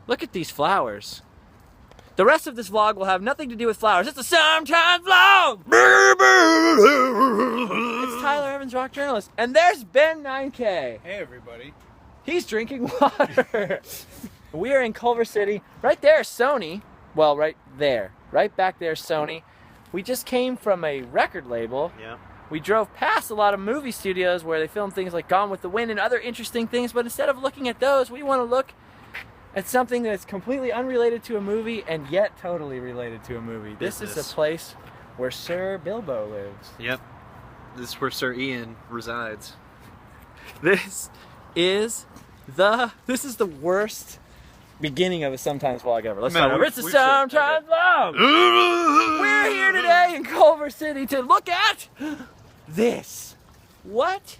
Look at these flowers. The rest of this vlog will have nothing to do with flowers. It's a Sometimes vlog! It's Tyler Evans, rock journalist. And there's Ben 9K. Hey, everybody. He's drinking water. We are in Culver City. Right there, Sony. Well, right there. Right back there, Sony. We just came from a record label. Yeah. We drove past a lot of movie studios where they film things like Gone with the Wind and other interesting things, but instead of looking at those, we want to look at something that's completely unrelated to a movie and yet totally related to a movie. This is a place where Sir Bilbo lives. Yep. This is where Sir Ian resides. This is the worst beginning of a Sometimes vlog ever. Let's start over. It's a Sometimes vlog! We're here today in Culver City to look at this. What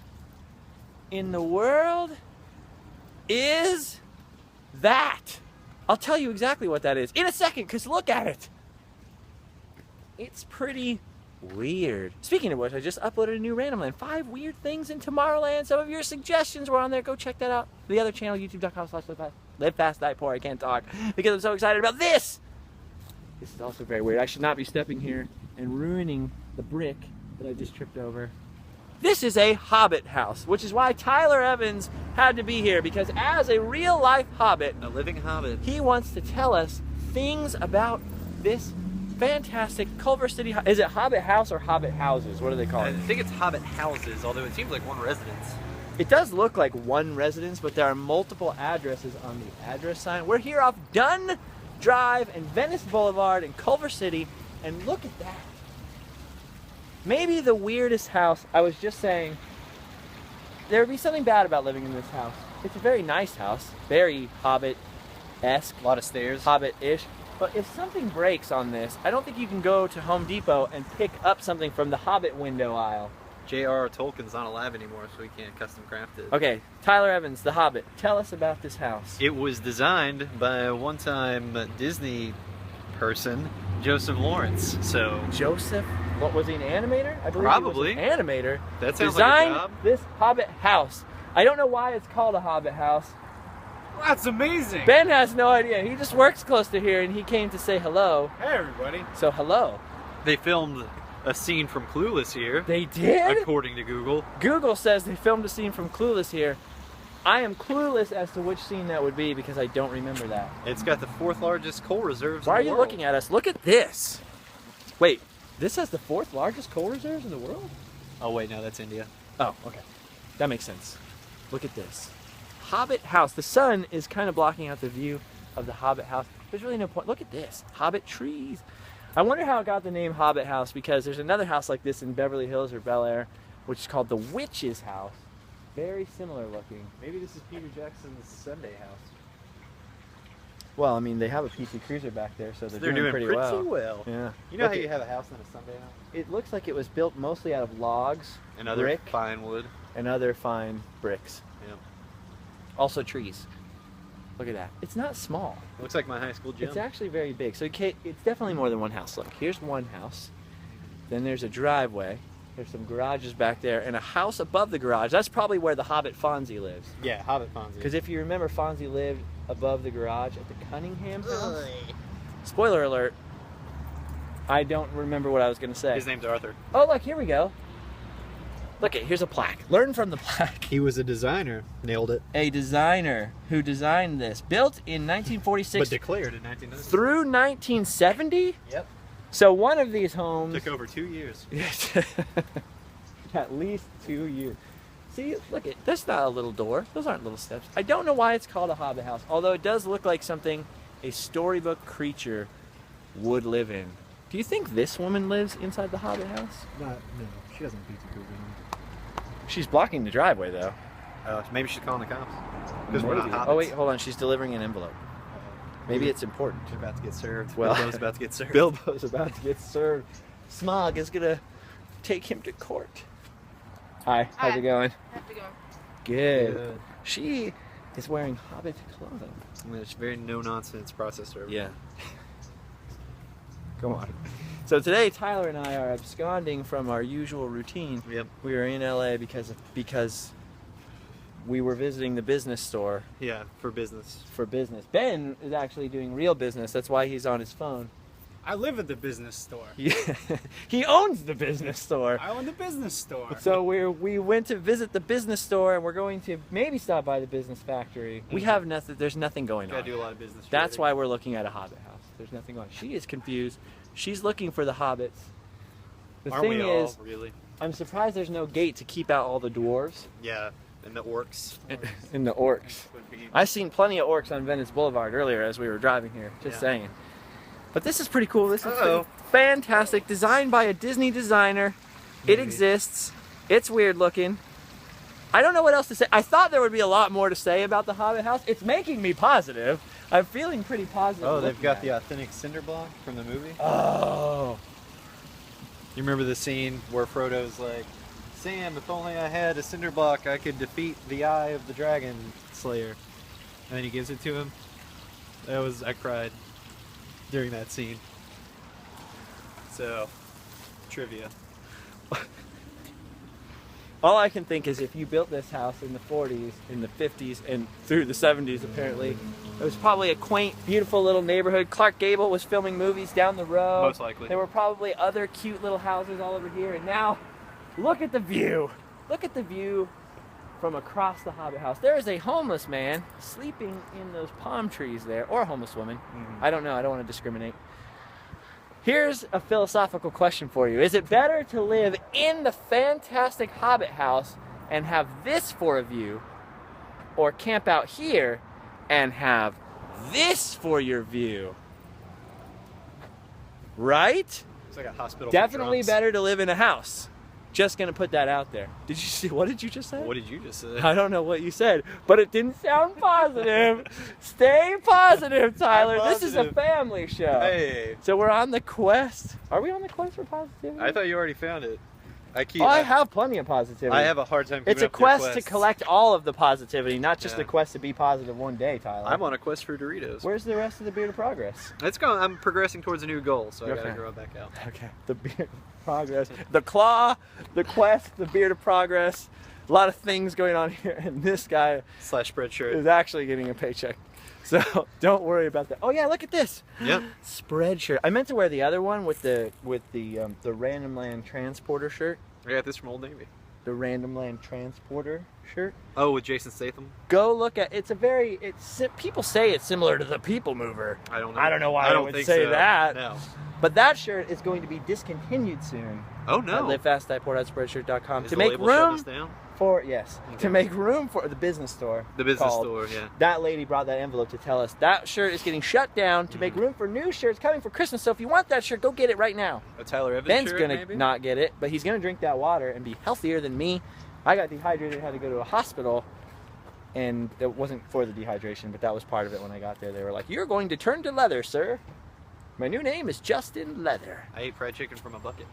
in the world is that? I'll tell you exactly what that is in a second, because look at it. It's pretty weird. Speaking of which, I just uploaded a new Random Land. 5 weird things in Tomorrowland. Some of your suggestions were on there. Go check that out. The other channel, youtube.com/live fast, die poor. I can't talk because I'm so excited about this. This is also very weird. I should not be stepping here and ruining the brick that I just tripped over. This is a Hobbit house, which is why Tyler Evans had to be here, because as a real-life Hobbit, A living Hobbit. he wants to tell us things about this fantastic Culver City. Is it Hobbit House or Hobbit Houses? What do they call I it? think it's Hobbit houses, although it seems like one residence. It does look like one residence, but there are multiple addresses on the address sign. We're here off Dunn Drive and Venice Boulevard in Culver City, and look at that. Maybe the weirdest house. I was just saying, there would be something bad about living in this house. It's a very nice house, very Hobbit-esque. A lot of stairs. Hobbit-ish. But if something breaks on this, I don't think you can go to Home Depot and pick up something from the Hobbit window aisle. J.R.R. Tolkien's not alive anymore, so he can't custom craft it. Okay, Tyler Evans, the Hobbit. Tell us about this house. It was designed by a one-time Disney person, Joseph Lawrence. So Joseph, what was he, an animator? I believe Probably. he was an animator. That sounds designed like a job. this Hobbit house. I don't know why it's called a Hobbit house. That's amazing. Ben has no idea. He just works close to here, and he came to say hello. Hey, everybody. So hello. They filmed a scene from Clueless here. They did? According to Google. Google says they filmed a scene from Clueless here. I am clueless as to which scene that would be because I don't remember that. It's got the 4th largest coal reserves Why are in the you world. looking at us? Look at this. Wait, this has the 4th largest coal reserves in the world? Oh, wait, no, that's India. Oh, okay. That makes sense. Look at this. Hobbit House. The sun is kind of blocking out the view of the Hobbit House. There's really no point. Look at this. Hobbit trees. I wonder how it got the name Hobbit House, because there's another house like this in Beverly Hills or Bel Air, which is called the Witch's House. Very similar looking. Maybe this is Peter Jackson's Sunday house. Well, I mean, they have a PC Cruiser back there, so they're doing pretty well. Yeah. You know how you have a house on a Sunday house? It looks like it was built mostly out of logs, And other brick, fine wood. and other fine bricks. Yeah. Also trees. Look at that. It's not small. It looks like my high school gym. It's actually very big. So it's definitely more than one house. Look, here's one house. Then there's a driveway. There's some garages back there and a house above the garage. That's probably where the Hobbit Fonzie lives. Yeah, Hobbit Fonzie. Because if you remember, Fonzie lived above the garage at the Cunningham house. Spoiler alert. I don't remember what I was going to say. His name's Arthur. Oh, look, here we go. Look, here's a plaque. Learn from the plaque. He was a designer. Nailed it. A designer who designed this. Built in 1946 But declared in 1990. through 1970? Yep. So one of these homes... Took over 2 years. At least 2 years. See, look, that's not a little door. Those aren't little steps. I don't know why it's called a Hobbit house, although it does look like something a storybook creature would live in. Do you think this woman lives inside the Hobbit house? No, she doesn't beat the Cooper. She's blocking the driveway, though. Maybe she's calling the cops. Because we're not Maybe. hobbits. Oh, wait, hold on. She's delivering an envelope. Maybe it's important. She's about to get served. Well, Bilbo's about to get served. Bilbo's about to get served. Smog is going to take him to court. Hi, how's it going? How's it going? Good. She is wearing Hobbit clothing. I mean, it's very no-nonsense process server. Yeah. Come on. So today, Tyler and I are absconding from our usual routine. Yep. We are in LA because we were visiting the business store Yeah, for business. for business. Ben is actually doing real business. That's why he's on his phone. I live at the business store. Yeah. He owns the business store. I own the business store. So we went to visit the business store, and we're going to maybe stop by the business factory. We have nothing. There's nothing going Gotta on. do a lot of business. That's trading. why we're looking at a Hobbit house. There's nothing going on. She is confused. She's looking for the hobbits. The Aren't thing we all, is, really? I'm surprised there's no gate to keep out all the dwarves Yeah, and the orcs. and the orcs. Would be... I've seen plenty of orcs on Venice Boulevard earlier as we were driving here. Just Yeah. saying. But this is pretty cool. This is Uh-oh. pretty fantastic. Designed by a Disney designer. It Maybe. exists. It's weird looking. I don't know what else to say. I thought there would be a lot more to say about the Hobbit house. It's making me positive. I'm feeling pretty positive. Oh, they've looking got at the it. authentic cinder block from the movie. Oh. You remember the scene where Frodo's like, Sam, if only I had a cinder block, I could defeat the eye of the dragon slayer. And then he gives it to him. I cried during that scene. So, trivia. All I can think is if you built this house in the 40s, in the 50s, and through the 70s apparently, it was probably a quaint, beautiful little neighborhood. Clark Gable was filming movies down the road. Most likely. There were probably other cute little houses all over here, and now, look at the view. Look at the view from across the Hobbit house. There is a homeless man sleeping in those palm trees there, or a homeless woman. Mhm. I don't know, I don't want to discriminate. Here's a philosophical question for you. Is it better to live in the fantastic Hobbit house and have this for a view, or camp out here and have this for your view? Right? It's like a hospital. Definitely for drunks. better to live in a house. Just gonna put that out there. Did you see? What did you just say? What did you just say? I don't know what you said, but it didn't sound positive. Stay positive, Tyler. I'm This is a positive. family show. Hey, So we're on the quest. Are we on the quest for positivity? I thought you already found it. Oh, I have plenty of positivity. I have a hard time. It's keeping a up with your quest to quests. collect all of the positivity, not just Yeah. a quest to be positive one day, Tyler. I'm on a quest for Doritos. Where's the rest of the Beard of Progress? It's going. I'm progressing towards a new goal, so I Okay. gotta grow it back out. Okay. The Beard of Progress. The claw, the quest, the Beard of Progress. A lot of things going on here, and this guy / spreadshirt. is actually getting a paycheck. So don't worry about that. Oh yeah, look at this. Yep. Spread shirt. I meant to wear the other one with the Random Land Transporter shirt. I got this from Old Navy. The Random Land Transporter shirt. Oh, with Jason Statham. Go look at. It's a very. People say it's similar to the People Mover, I don't know. I don't know why I don't would think say so. that. No. but that shirt is going to be discontinued soon. Oh At no. livefastdieport.spreadshirt.com Is to the make label shutting room us down? for yes Okay. to make room for the business store. The business called. store, yeah. That lady brought that envelope to tell us that shirt is getting shut down to make room for new shirts coming for Christmas. So if you want that shirt, go get it right now. A Tyler Evans Ben's shirt, gonna maybe? not get it, but he's gonna drink that water and be healthier than me. I got dehydrated, had to go to a hospital, and it wasn't for the dehydration, but that was part of it when I got there. They were like, "You're going to turn to leather, sir. My new name is Justin Leather." I ate fried chicken from a bucket.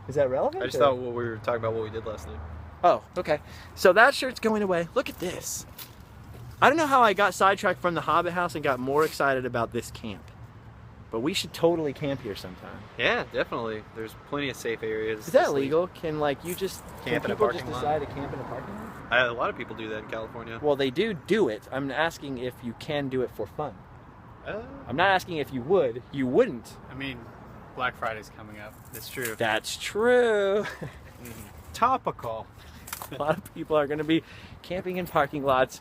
Is that relevant? I just or- thought we were talking about what we did last night. Oh, okay. So that shirt's going away. Look at this. I don't know how I got sidetracked from the Hobbit house and got more excited about this camp. But we should totally camp here sometime. Yeah, definitely. There's plenty of safe areas. Is that to sleep. legal? Can you just Camp in a people just parking lot? decide to camp in a parking lot? A lot of people do that in California. Well, they do it. I'm asking if you can do it for fun. Uh, I'm not asking if you would. You wouldn't. I mean, Black Friday's coming up. That's true. That's true. Topical. A lot of people are going to be camping in parking lots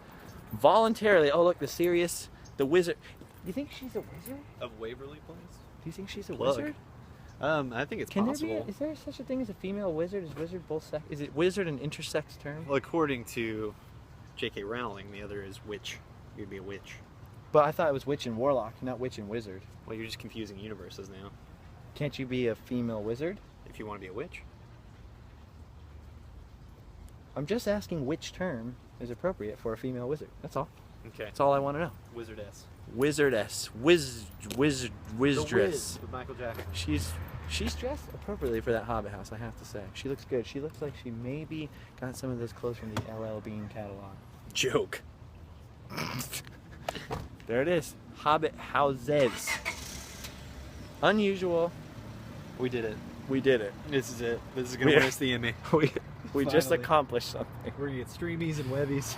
voluntarily. Oh, look, the wizard. Do you think she's a wizard? Of Waverly Place? Do you think she's a Plug. wizard? I think it's possible. Is there such a thing as a female wizard? Is wizard both sex? Is it wizard an intersex term? Well, according to J.K. Rowling, the other is witch. You'd be a witch. But I thought it was witch and warlock, not witch and wizard. Well, you're just confusing universes now. Can't you be a female wizard? If you want to be a witch. I'm just asking which term is appropriate for a female wizard. That's all. Okay. That's all I want to know. Wizardess. Wizardess. Wizdress. The Wiz with Michael Jackson. She's dressed appropriately for that Hobbit house, I have to say. She looks good. She looks like she maybe got some of those clothes from the LL Bean catalog. Joke. There it is. Hobbit houses. Unusual. We did it. We did it. This is it. This is going to Yeah. win us the Emmy. We just Finally. accomplished something. We're gonna get streamies and webbies.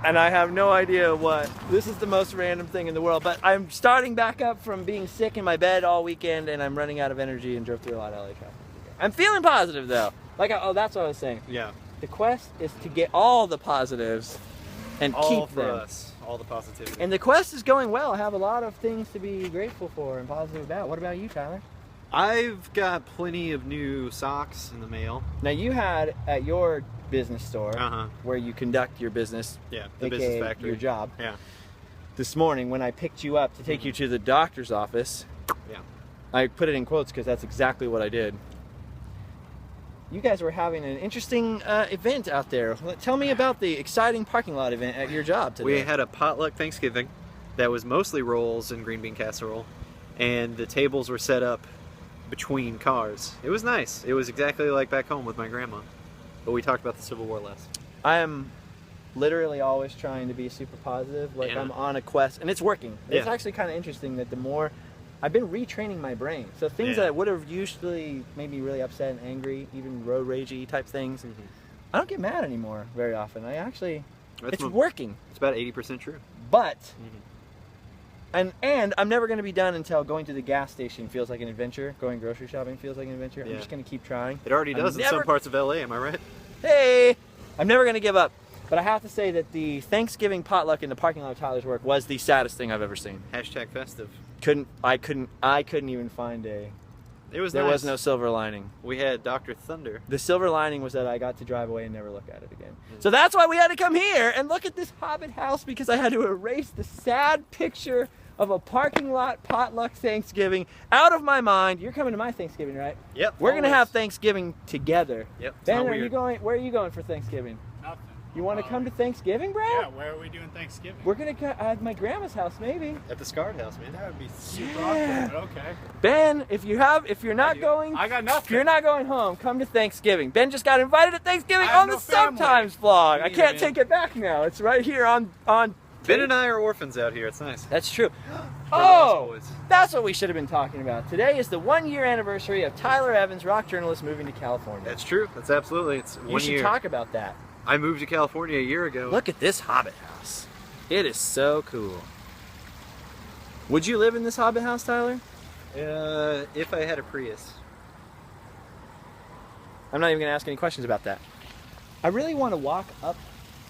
And I have no idea what. This is the most random thing in the world. But I'm starting back up from being sick in my bed all weekend, and I'm running out of energy and drove through a lot of LA traffic. I'm feeling positive though. Oh, that's what I was saying. Yeah. The quest is to get all the positives and All keep for them. us. All the positivity. And the quest is going well. I have a lot of things to be grateful for and positive about. What about you, Tyler? I've got plenty of new socks in the mail. Now you had at your business store where you conduct your business, Yeah, the aka business factory. your job. Yeah. This morning when I picked you up to take you to the doctor's office, Yeah. I put it in quotes because that's exactly what I did. You guys were having an interesting event out there. Tell me about the exciting parking lot event at your job today. We had a potluck Thanksgiving that was mostly rolls and green bean casserole, and the tables were set up between cars. It was nice. It was exactly like back home with my grandma. But we talked about the Civil War less. I am literally always trying to be super positive. Like Yeah. I'm on a quest, and it's working. It's Yeah. actually kind of interesting that the more I've been retraining my brain. So things Yeah. that would have usually made me really upset and angry, even road ragey type things, I don't get mad anymore very often. I actually, it's working. It's about 80% true. But and I'm never going to be done until going to the gas station feels like an adventure. Going grocery shopping feels like an adventure. I'm Yeah. just going to keep trying. It already does in some never- parts of LA, am I right? Hey, I'm never going to give up. But I have to say that the Thanksgiving potluck in the parking lot of Tyler's work was the saddest thing I've ever seen. Hashtag festive. I couldn't even find a. It was There nice. was no silver lining. We had Dr. Thunder. The silver lining was that I got to drive away and never look at it again. So that's why we had to come here and look at this Hobbit House, because I had to erase the sad picture of a parking lot potluck Thanksgiving out of my mind. You're coming to my Thanksgiving, right? Yep. We're gonna always. have Thanksgiving together. Yep. It's Ben, not are you weird. going? Where are you going for Thanksgiving? Nothing. You want to come to Thanksgiving, bro? Yeah, where are we doing Thanksgiving? We're gonna go at my grandma's house, maybe. At the Scarred House, man. That would be super Yeah. awkward, but okay. Ben, if you're not going, I got if nothing. you're not going home, come to Thanksgiving. Ben just got invited to Thanksgiving I have on no the family. Sometimes vlog. Me I neither, can't man. take it back now. It's right here on. Ben and I are orphans out here. It's nice. That's true. We're lost Oh, boys. that's what we should have been talking about. Today is the 1-year anniversary of Tyler Evans, rock journalist, moving to California. That's true. That's absolutely. It's You 1 should year. talk about that. I moved to California a year ago. Look at this Hobbit House. It is so cool. Would you live in this Hobbit House, Tyler? If I had a Prius. I'm not even going to ask any questions about that. I really want to walk up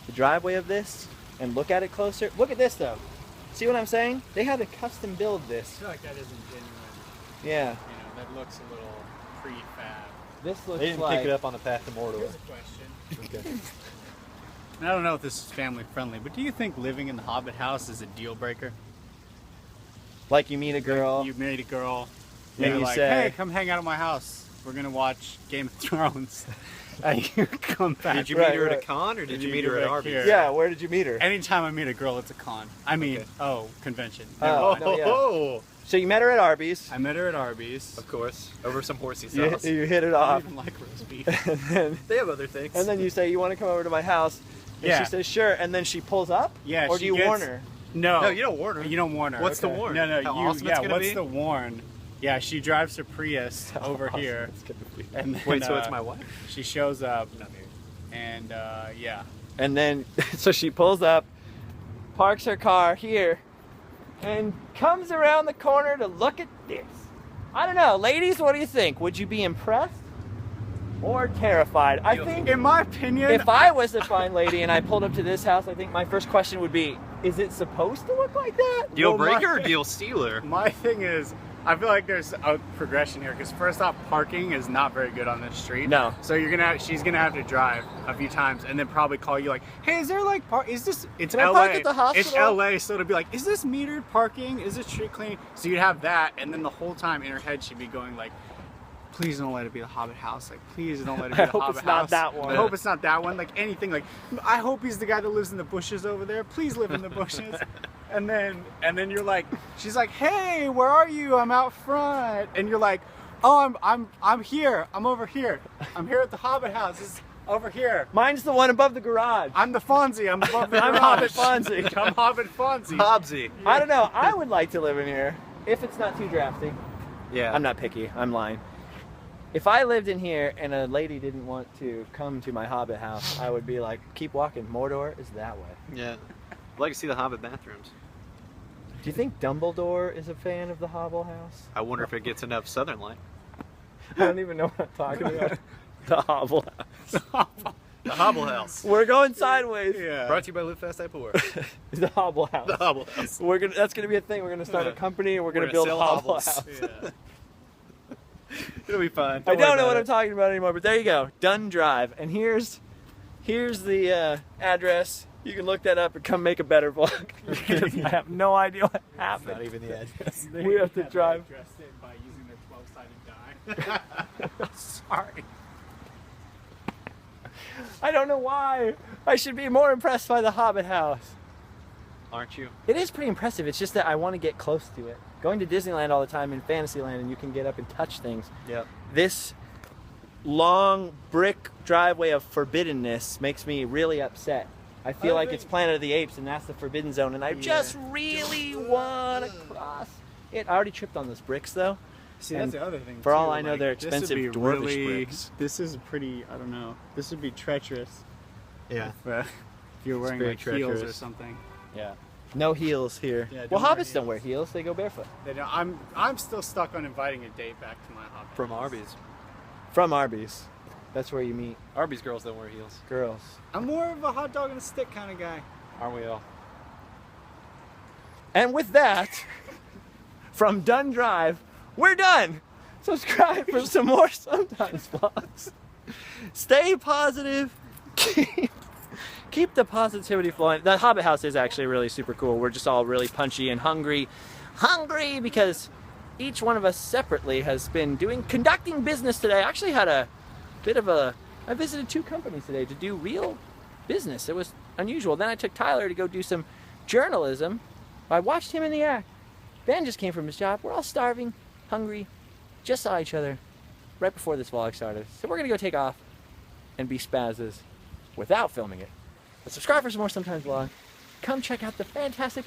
the driveway of this and look at it closer. Look at this, though. See what I'm saying? They had to custom build I this. feel like that isn't genuine. Yeah. You know, that looks a little prefab. This looks They didn't like... pick it up on the path to Mordor. Here's a question. Okay. And I don't know if this is family friendly, but do you think living in the Hobbit house is a deal breaker? Like you meet a girl. You married a girl, And and you're you like, say- hey, come hang out at my house. We're gonna watch Game of Thrones. And you come back. Did you Right, meet her at right. a con, or did And you you meet go her at back Arby's? here. Yeah, where did you meet her? Anytime I meet a girl, it's a con. I mean, Okay. convention. Oh, Never mind. no, yeah. Oh, So you met her at Arby's. I met her at Arby's. of course. Over some horsey You, sauce. you hit it I off. don't even like roast beef. They have other things. And then you say, you want to come over to my house? And Yeah. she says, sure. And then she pulls up? Yeah, Or do she you gets- warn her? No, No, you don't warn her. You don't warn her. What's the Okay. warn? No, no, How you. awesome Yeah, it's gonna what's be? the warn? Yeah, she drives her Prius over here, and then, Wait, so it's my wife? She shows up, and yeah. And then, so she pulls up, parks her car here, and comes around the corner to look at this. I don't know, ladies, what do you think? Would you be impressed or terrified? I think In my opinion, if I was a fine lady and I pulled up to this house, I think my first question would be, is it supposed to look like that? Deal Well, breaker or my- deal stealer? my thing is, I feel like there's a progression here because first off, parking is not very good on this street. No. So she's gonna have to drive a few times and then probably call you like, hey, is there like Is this? It's Can I LA. park at the It's hospital? LA, so to be like, is this metered parking? Is this street cleaning? So you'd have that, and then the whole time in her head she'd be going like, please don't let it be the Hobbit house. Like, please don't let it be I the hope Hobbit it's not house. that one. I hope it's not that one. Like anything. Like, I hope he's the guy that lives in the bushes over there. Please live in the bushes. And then you're like, she's like, hey, where are you? I'm out front. And you're like, oh, I'm here. I'm over here. I'm here at the Hobbit house. It's over here. Mine's the one above the garage. I'm the Fonzie. I'm above the I'm garage. Hobbit Fonzie. I'm Hobbit Fonzie. Hobbsy. I don't know, I would like to live in here, if it's not too drafty. Yeah. I'm not picky, I'm lying. If I lived in here and a lady didn't want to come to my Hobbit house, I would be like, keep walking. Mordor is that way. Yeah. I'd like to see the Hobbit bathrooms. Do you think Dumbledore is a fan of the Hobbit house? I wonder if it gets enough Southern light. I don't even know what I'm talking about. The Hobbit house. The Hobble House. We're going sideways. Yeah. Brought to you by Live Fast, Die Poor. The Hobbit house. The Hobble House. That's gonna be a thing. We're gonna start a company and we're gonna We're build gonna a sell Hobbit hobbles. house. Yeah. It'll be fun. I don't know what I'm talking about anymore, but there you go. Dunn Drive. And here's the address. You can look that up and come make a better vlog. I have no idea what happened. Not even the address. We have to drive. Addressed it by using their 12-sided die. Sorry. I don't know why. I should be more impressed by the Hobbit house. Aren't you? It is pretty impressive. It's just that I want to get close to it. Going to Disneyland all the time in Fantasyland, and you can get up and touch things. Yep. This long brick driveway of forbiddenness makes me really upset. I feel like it's Planet of the Apes, and that's the forbidden zone, and I just really want to cross it. I already tripped on those bricks, though. See, And that's the other thing. for all too, I know, like, they're this would expensive be dwarvish really, bricks. This is pretty. I don't know. This would be treacherous. Yeah. If you're wearing very like heels or treacherous. something. Yeah. No heels here. Yeah, well, don't wear hobbits don't wear heels. They go barefoot. They don't, I'm still stuck on inviting a date back to my Hobbit. From Arby's. From Arby's. That's where you meet Arby's girls don't wear heels. girls. I'm more of a hot dog and a stick kind of guy. Aren't we all? And with that, from Dunn Drive, we're done. Subscribe for some more Sometimes vlogs. Stay positive. Keep the positivity flowing. The Hobbit house is actually really super cool. We're just all really punchy and hungry. Hungry because each one of us separately has been conducting business today. I actually had a bit of I visited 2 companies today to do real business. It was unusual. Then I took Tyler to go do some journalism. I watched him in the act. Ben just came from his job. We're all starving, hungry, just saw each other right before this vlog started. So we're gonna go take off and be spazzes without filming it. But subscribe for some more Sometimes vlog. Come check out the fantastic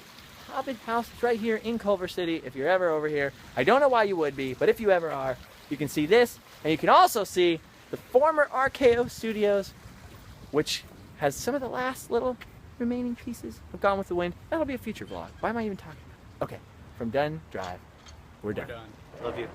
Hobbit House. It's right here in Culver City if you're ever over here. I don't know why you would be, but if you ever are, you can see this, and you can also see the former RKO Studios, which has some of the last little remaining pieces of Gone with the Wind. That'll be a future vlog. Why am I even talking about it? Okay, from Dunn Drive, we're done. We're done. Love you.